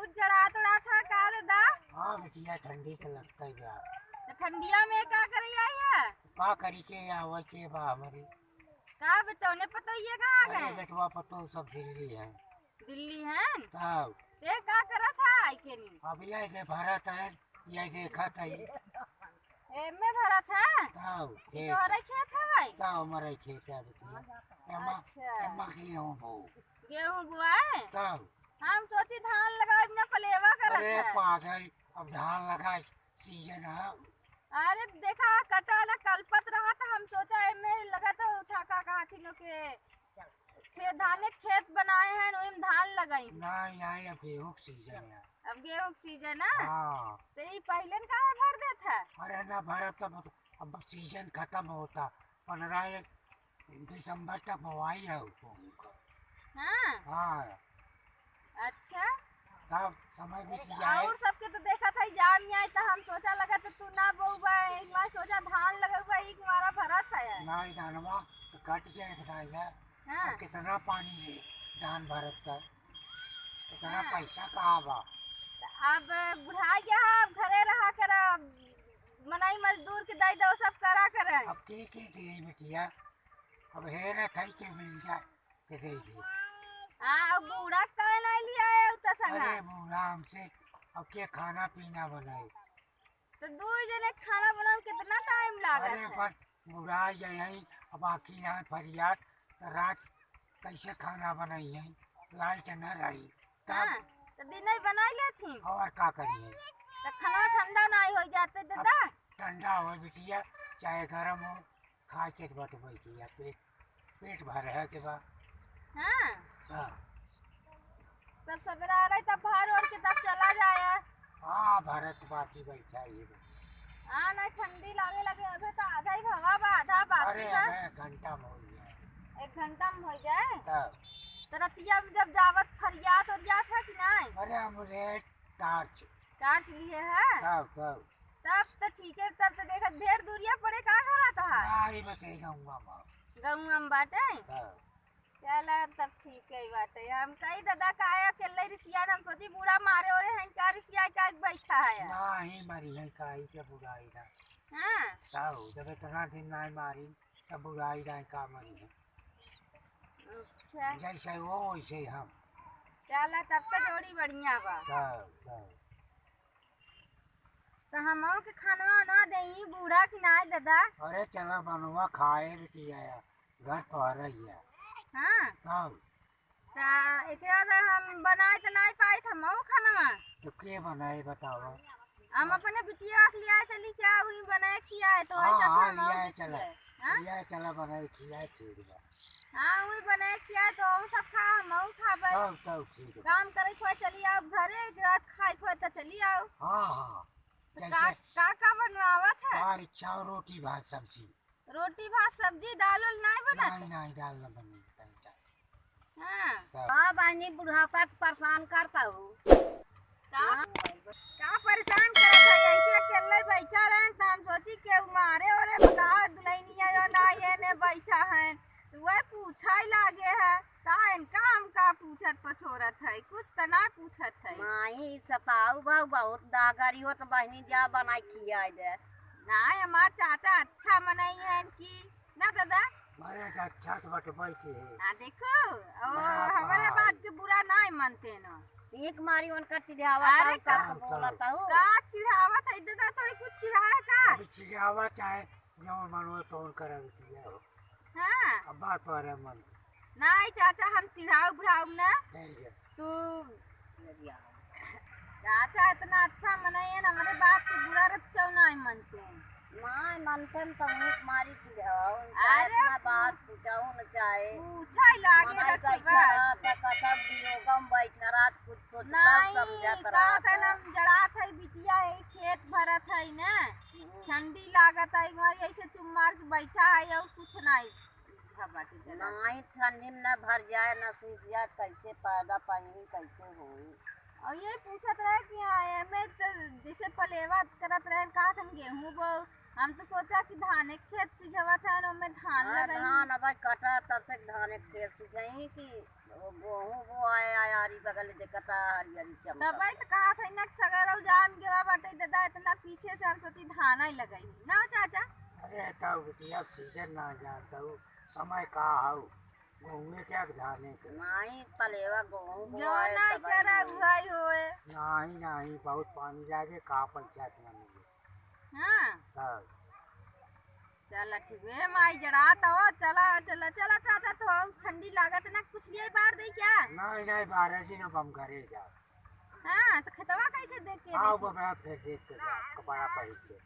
बहुत जड़ा तोड़ा था का दादा। हाँ बेटिया ठंडी तो लगता ही बा। तो ठंडिया में का करे आई है? का करी के आवे के बा हमारी। का बतौने पतोइए कहाँ अरे गए? बेटवा पतो सब दिल्ली है। दिल्ली हैं? तब ते का करा था आई के नी? अब ये जे भारत है ये देखा था ये। एमे भरा था? तब ये तोहरे खेत है भाई? तब हमारे खेत है बेटिया। एमा अच्छा। एमा की हूँ बहू। गेहूं बुआए? तब हम सोची धान लगाए बिना पलेवा करत अरे है। पागल अब धान लगा सीजन है। अरे देखा कटा ना कलपत रहा था, हम सोचा एमे लगा था उठा का कहा थी नो के खेत धाने खेत बनाए हैं ओइम धान लगाई। नहीं नहीं अब गेहूँ का सीजन है। अब गेहूं का सीजन है? हाँ तो ये पहले न काहे भर देत है? अरे ना भारत तब अब सीजन खत्म होता 15 दिसंबर तक बुआई है गेहूं का। हाँ हाँ अच्छा। तब समय बीत जाए। और सबके तो देखा था जाम में आए तो हम सोचा लगा तो तू ना बोबा एक बार सोचा धान लगेगा एक मारा भरा था यार। नहीं धानवा तो कट के रख है। हाँ अब कितना पानी है धान भारत का इतना हाँ। पैसा कहाँ बा। तो अब बुढ़ा गया है, अब घरे रहा कर मनाई मजदूर के दाई दो सब करा करे। अब के दे बेटिया अब है ना थई के मिल जाए तो दे दी। हाँ बूढ़ा का नहीं लिया है उतना संगा। अरे बूढ़ा हमसे अब के खाना पीना बनाए। तो दो जने खाना बनाने कितना टाइम लागत अरे है? पर बूढ़ा यही अब आखिर ना फरियाद तो रात कैसे खाना बनाई है लाइट न रही हाँ तब तो दिन ही बनाई लेथी और का करिए। तो खाना ठंडा नहीं हो जाते दादा। ठंडा हो बिटिया चाहे गर्म हो खा के बट बैठिया पेट भर है के बाद। हाँ हाँ तब सवेरा आ रही तब बाहर और के तब चला जाए। हाँ भारत पार्टी बैठा ये। हाँ नहीं ठंडी लागे लगे अबे तो आधा ही हवा बा आधा अरे बाकी बा। अब घंटा में हो जाए एक घंटा में हो जाए। तब। तो रतिया में जब जावत फरियात और जात है कि नहीं? अरे अमलेट टार्च टार्च लिए है तब तब तो ठीक है। तब तो देखा ढेर दूरिया पड़े का घरा था नहीं बस एक गंगा माँ गऊ हम बाटे। तब। चला तब ठीक है बात है। हम कई दादा का आया अकेले रिसिया हम सोची बूढ़ा मारे और हैं का रिसिया का बैठा है। नहीं मरी है काई के बुराई ना। हाँ तब जब इतना दिन नहीं मारी तब बुराई ना का मरी है अच्छा जैसे वो वैसे हम। चला तब तो जोड़ी बढ़िया बा। तब तो हम के खानवा ना दे बूढ़ा की नाई दादा। अरे चला बनवा खाए बिटिया घर तो आ रही है। हाँ तब ता एकरा से हम बनाए तो नहीं पाए थे मऊ खानवा। तो के बनाए बताओ। हम अपने बिटिया के लिए चली क्या हुई बनाए खिया है तो हाँ ऐसा हाँ फिर मऊ लिया है की चला है। हाँ लिया है चला बनाए खिलाए ठीक है। हाँ वही बनाए खिया तो हम सब खा मऊ खाबे। तब ठीक है। काम करे खोए चली आओ घरे रात खाए खोए तो चली आओ। हाँ हाँ तो जैसे का बनवावत है? और इच्छा हो रोटी भात सब्जी। रोटी भात सब्जी दाल उल नहीं बनत? नहीं डाल न बनी हाँ हाँ बहनी बुढ़ापा को परेशान करता हूँ। का परेशान करत है? ऐसे अकेले बैठा रहे तो हम सोची के मारे और बताओ दुल्हनिया जो ना ये ने बैठा है वह पूछा ही लागे है का इनका हम का पूछत पछोरत है कुछ तो ना पूछत है। माही सताऊ भाव बहुत दागरी हो तो बहनी जा बनाई खिया दे। ना हमार चाचा अच्छा मनाई है कि ना दादा। अरे अच्छा तो बट बैठे है। हाँ देखो और हमारे बात के बुरा नहीं मानते ना। एक मारी उनका चिढ़ावा अरे का का- बोलता हूँ। का चिढ़ावत है दादा तो कुछ चिढ़ाए का? अभी चिड़ियावा चाहे जो मनो तो करा बिटिया हो। हाँ अब बात तो अरे मन नहीं चाचा हम चिढ़ाऊ बुढ़ाऊ ना नहीं है। तू चाचा इतना अच्छा मनाई है ना हमारे बात के बुरा रच्चो नहीं मानते हैं। नहीं मानते हम तो एक मारी चिढ़ाओ। अरे अरे बात पूछाऊ न चाहे। पूछा ही लागे मनाई रखी बैठा बस। रहता कथा वियोगम बैठा रात कुछ तो नहीं समझत का था ना रहता। जड़ात है बिटिया है खेत भरत है ना ठंडी लागत है हमारी ऐसे चुम्मार के बैठा है और कुछ नहीं बाटी दादा। नहीं ठंडी में न भर जाए न सूख जाए कैसे पैदा पानी कैसे होई। और ये पूछत रहे कि हमें तो जैसे पलेवा करत रहे कहा हम गेहूं बो हम तो सोचा कि धान के खेत सिझवत है और में धान हाँ, लगाई। धान अब कटा तब से धान के खेत से जाई कि वो गेहूं वो आए आयारी बगल देखता हरियरी तब चमका तो कहा था ना कि सगर जाम गेवा बाटे दादा इतना पीछे से हम सोची धान ही लगाई ना चाचा। अरे तब बिटिया सीजन ना जानता हूँ समय का हाउ घूमे क्या जाने के नहीं पलेवा गेहूं वो जो आए नहीं तब करे वही होए। नहीं नहीं बहुत पानी लागे का पंचायत में मिले हाँ तब चला ठीक है माई जड़ा तो चला चला चला चाचा तो हम ठंडी लागत ना कुछ लिए बाहर दे क्या। नहीं नहीं बारह जी ने बम करे जा हाँ तो खतवा कैसे देख के आओ बाबा फिर देख के जा कपड़ा पहन के